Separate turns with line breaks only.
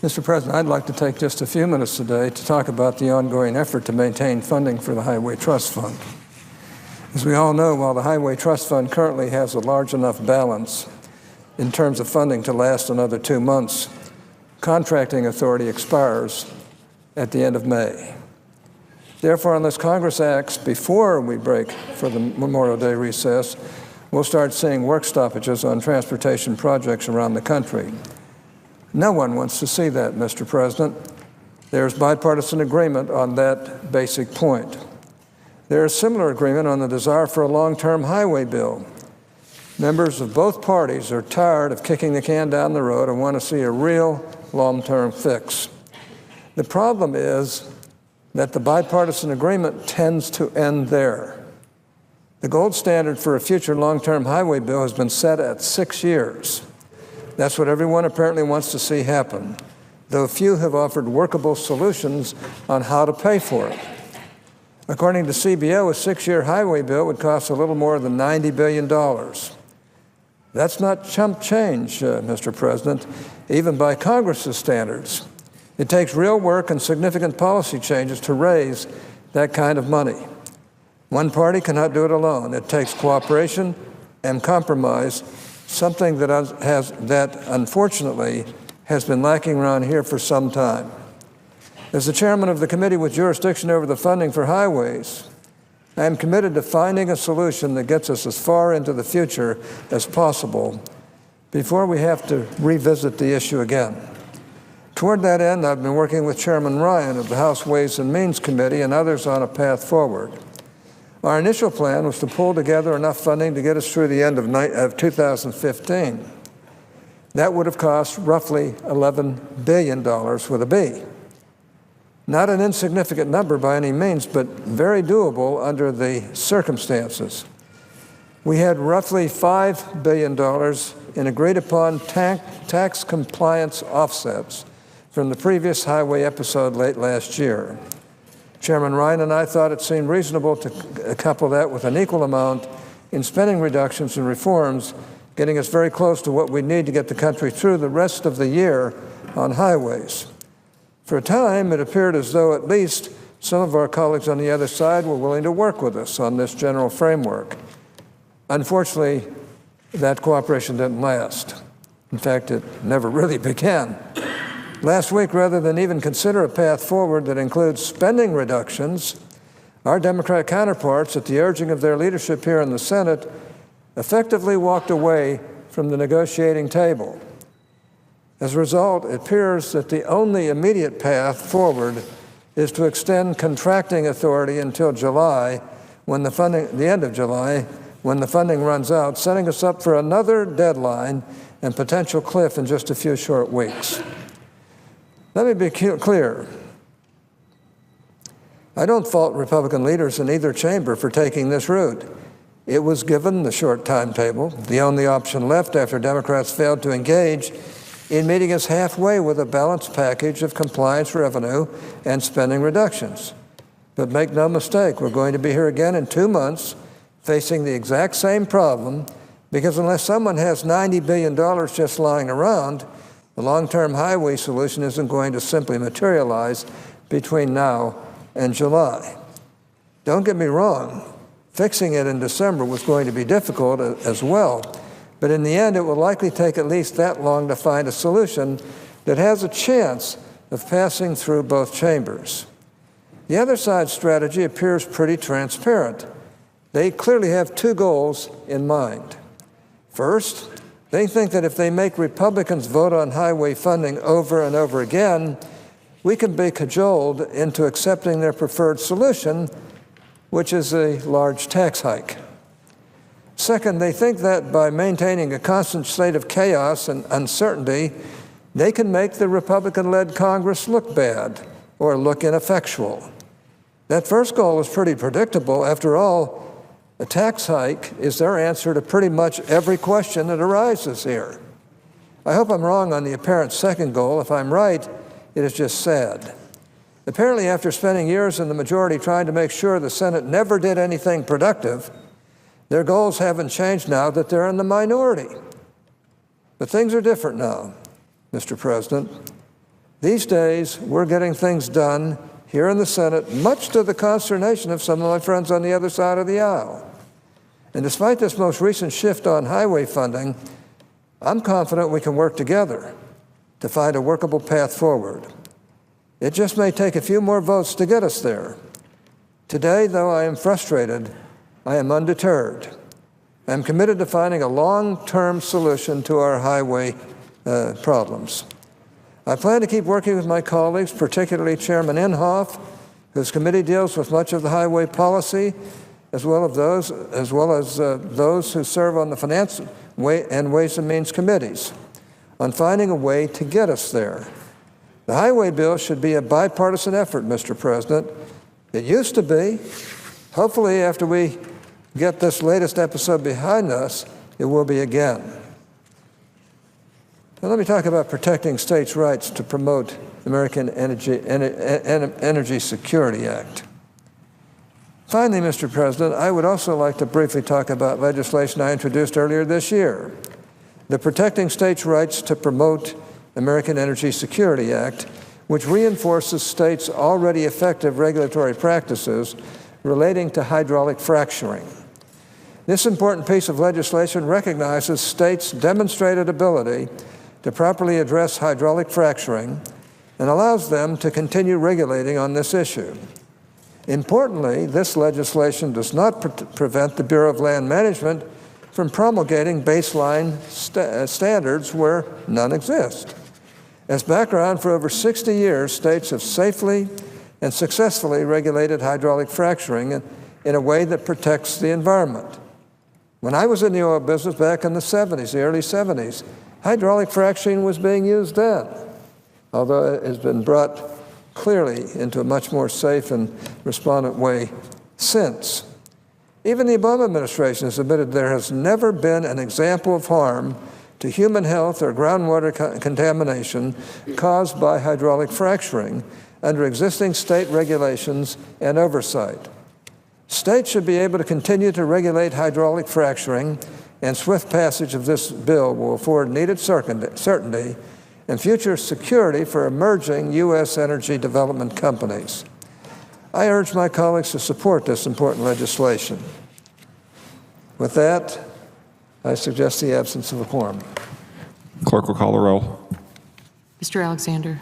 Mr. President, I'd like to take just a few minutes today to talk about the ongoing effort to maintain funding for the Highway Trust Fund. As we all know, while the Highway Trust Fund currently has a large enough balance in terms of funding to last another 2 months, contracting authority expires at the end of May. Therefore, unless Congress acts before we break for the Memorial Day recess, we'll start seeing work stoppages on transportation projects around the country. No one wants to see that, Mr. President. There's bipartisan agreement on that basic point. There is similar agreement on the desire for a long-term highway bill. Members of both parties are tired of kicking the can down the road and want to see a real long-term fix. The problem is that the bipartisan agreement tends to end there. The gold standard for a future long-term highway bill has been set at 6 years. That's what everyone apparently wants to see happen, though few have offered workable solutions on how to pay for it. According to CBO, a 6-year highway bill would cost a little more than $90 billion. That's not chump change, Mr. President, even by Congress's standards. It takes real work and significant policy changes to raise that kind of money. One party cannot do it alone. It takes cooperation and compromise, something that unfortunately has been lacking around here for some time. As the chairman of the committee with jurisdiction over the funding for highways, I am committed to finding a solution that gets us as far into the future as possible before we have to revisit the issue again. Toward that end, I've been working with Chairman Ryan of the House Ways and Means Committee and others on a path forward. Our initial plan was to pull together enough funding to get us through the end of 2015. That would have cost roughly $11 billion with a B. Not an insignificant number by any means, but very doable under the circumstances. We had roughly $5 billion in agreed-upon tax compliance offsets from the previous highway episode late last year. Chairman Ryan and I thought it seemed reasonable to couple that with an equal amount in spending reductions and reforms, getting us very close to what we need to get the country through the rest of the year on highways. For a time, it appeared as though at least some of our colleagues on the other side were willing to work with us on this general framework. Unfortunately, that cooperation didn't last. In fact, it never really began. Last week, rather than even consider a path forward that includes spending reductions, our Democrat counterparts, at the urging of their leadership here in the Senate, effectively walked away from the negotiating table. As a result, it appears that the only immediate path forward is to extend contracting authority until July, the end of July, when the funding runs out, setting us up for another deadline and potential cliff in just a few short weeks. Let me be clear. I don't fault Republican leaders in either chamber for taking this route. It was given the short timetable, the only option left after Democrats failed to engage in meeting us halfway with a balanced package of compliance revenue and spending reductions. But make no mistake, we're going to be here again in 2 months facing the exact same problem, because unless someone has $90 billion just lying around, the long-term highway solution isn't going to simply materialize between now and July. Don't get me wrong, fixing it in December was going to be difficult as well, but in the end it will likely take at least that long to find a solution that has a chance of passing through both chambers. The other side's strategy appears pretty transparent. They clearly have 2 goals in mind. First, they think that if they make Republicans vote on highway funding over and over again, we can be cajoled into accepting their preferred solution, which is a large tax hike. Second, they think that by maintaining a constant state of chaos and uncertainty, they can make the Republican-led Congress look bad or look ineffectual. That first goal is pretty predictable. After all, a tax hike is their answer to pretty much every question that arises here. I hope I'm wrong on the apparent second goal. If I'm right, it is just sad. Apparently, after spending years in the majority trying to make sure the Senate never did anything productive, their goals haven't changed now that they're in the minority. But things are different now, Mr. President. These days, we're getting things done here in the Senate, much to the consternation of some of my friends on the other side of the aisle. And despite this most recent shift on highway funding, I'm confident we can work together to find a workable path forward. It just may take a few more votes to get us there. Today, though I am frustrated, I am undeterred. I am committed to finding a long-term solution to our highway problems. I plan to keep working with my colleagues, particularly Chairman Inhofe, whose committee deals with much of the highway policy, as well as those who serve on the Finance and Ways and Means committees, on finding a way to get us there. The highway bill should be a bipartisan effort, Mr. President. It used to be. Hopefully, after we get this latest episode behind us, it will be again. Now, let me talk about protecting states' rights to promote American Energy Security Act. Finally, Mr. President, I would also like to briefly talk about legislation I introduced earlier this year, the Protecting States' Rights to Promote American Energy Security Act, which reinforces states' already effective regulatory practices relating to hydraulic fracturing. This important piece of legislation recognizes states' demonstrated ability to properly address hydraulic fracturing and allows them to continue regulating on this issue. Importantly, this legislation does not prevent the Bureau of Land Management from promulgating baseline standards where none exist. As background, for over 60 years, states have safely and successfully regulated hydraulic fracturing in a way that protects the environment. When I was in the oil business back in the 70s, the early 70s, hydraulic fracturing was being used then, although it has been brought clearly into a much more safe and respondent way since. Even the Obama administration has admitted there has never been an example of harm to human health or groundwater contamination caused by hydraulic fracturing under existing state regulations and oversight. States should be able to continue to regulate hydraulic fracturing, and swift passage of this bill will afford needed certainty and future security for emerging U.S. energy development companies. I urge my colleagues to support this important legislation. With that, I suggest the absence of a quorum.
Clerk will call the roll.
Mr. Alexander.